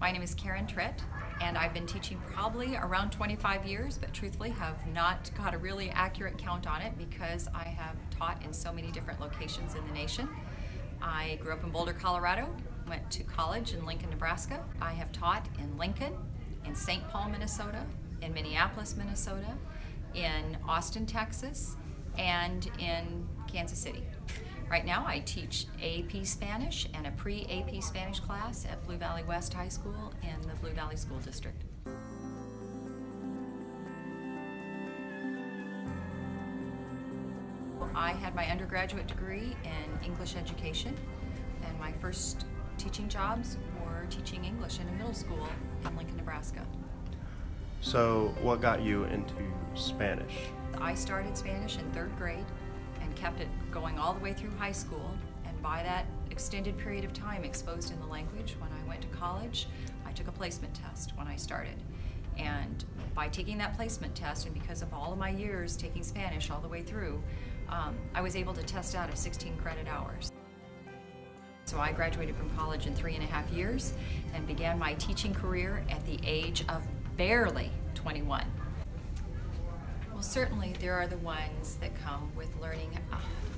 My name is Tritt, and I've been teaching probably around 25 years, but truthfully have not got a really accurate count on it because I have taught in so many different locations in the nation. I grew up in Boulder, Colorado, went to college in Lincoln, Nebraska. I have taught in Lincoln, in St. Paul, Minnesota, in Minneapolis, Minnesota, in Austin, Texas, and in Kansas City. Right now I teach AP Spanish and a pre-AP Spanish class at Blue Valley West High School in the Blue Valley School District. I had my undergraduate degree in English education, and my first teaching jobs were teaching English in a middle school in Lincoln, Nebraska. So what got you into Spanish? I started Spanish in 3rd grade and kept it going all the way through high school, and by that extended period of time exposed in the language, when I went to college, I took a placement test when I started. And by taking that placement test, and because of all of my years taking Spanish all the way through, I was able to test out of 16 credit hours. So I graduated from college in 3.5 years and began my teaching career at the age of barely 21. Well, certainly there are the ones that come with learning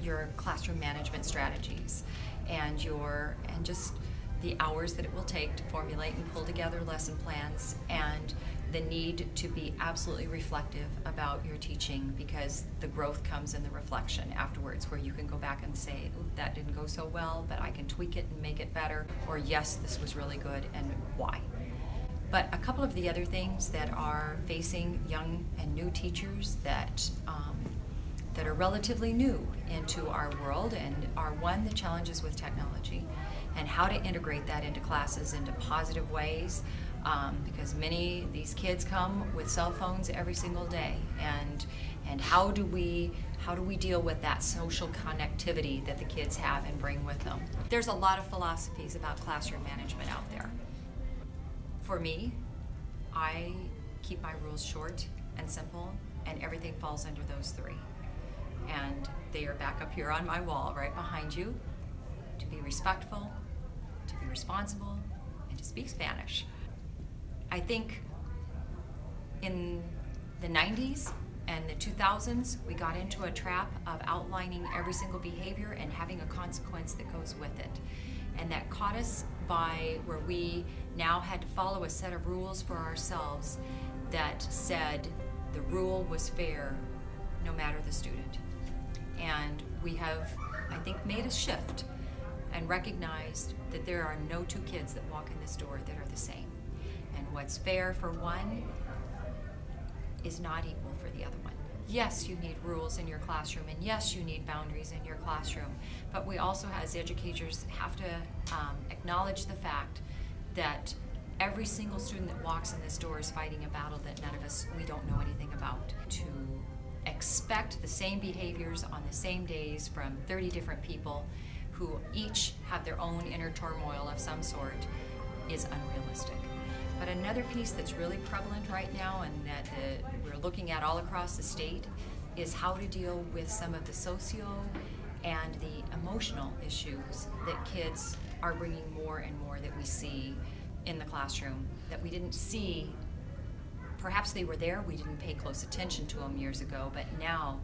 your classroom management strategies and just the hours that it will take to formulate and pull together lesson plans, and the need to be absolutely reflective about your teaching, because the growth comes in the reflection afterwards, where you can go back and say, "Oop, that didn't go so well, but I can tweak it and make it better," or "Yes, this was really good, and why?" But a couple of the other things that are facing young and new teachers that are relatively new into our world, and are one, the challenges with technology and how to integrate that into classes into positive ways, because many of these kids come with cell phones every single day, and how do we deal with that social connectivity that the kids have and bring with them? There's a lot of philosophies about classroom management out there. For me, I keep my rules short and simple, and everything falls under those 3. And they are back up here on my wall right behind you: to be respectful, to be responsible, and to speak Spanish. I think in the 90s and the 2000s, we got into a trap of outlining every single behavior and having a consequence that goes with it. And that caught us by where we now had to follow a set of rules for ourselves that said the rule was fair no matter the student. And we have, I think, made a shift and recognized that there are no 2 kids that walk in this door that are the same. And what's fair for one is not equal for the other one. Yes, you need rules in your classroom, and yes, you need boundaries in your classroom, but we also, as educators, have to acknowledge the fact that every single student that walks in this door is fighting a battle that none of us, we don't know anything about. To expect the same behaviors on the same days from 30 different people who each have their own inner turmoil of some sort is unrealistic. But another piece that's really prevalent right now, and that we're looking at all across the state, is how to deal with some of the socio and the emotional issues that kids are bringing more and more, that we see in the classroom that we didn't see. Perhaps they were there, we didn't pay close attention to them years ago, but now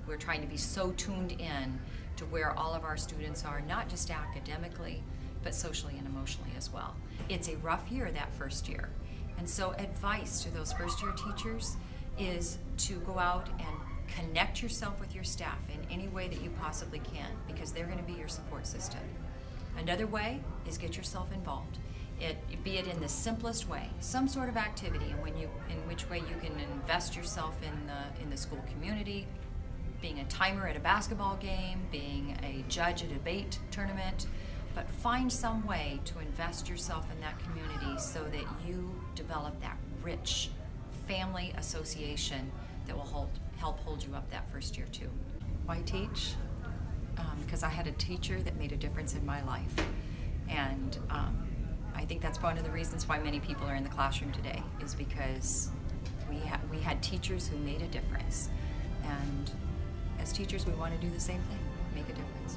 we're trying to be so tuned in to where all of our students are, not just academically, but socially and emotionally as well. It's a rough year, that first year. And so advice to those first-year teachers is to go out and connect yourself with your staff in any way that you possibly can, because they're going to be your support system. Another way is get yourself involved. Be it in the simplest way, some sort of activity in which way you can invest yourself in the school community, being a timer at a basketball game, being a judge at a debate tournament, but find some way to invest yourself in that community so that you develop that rich family association that will help hold you up that first year too. Why teach? Because I had a teacher that made a difference in my life, and I think that's one of the reasons why many people are in the classroom today, is because we had teachers who made a difference, and as teachers we want to do the same thing, make a difference.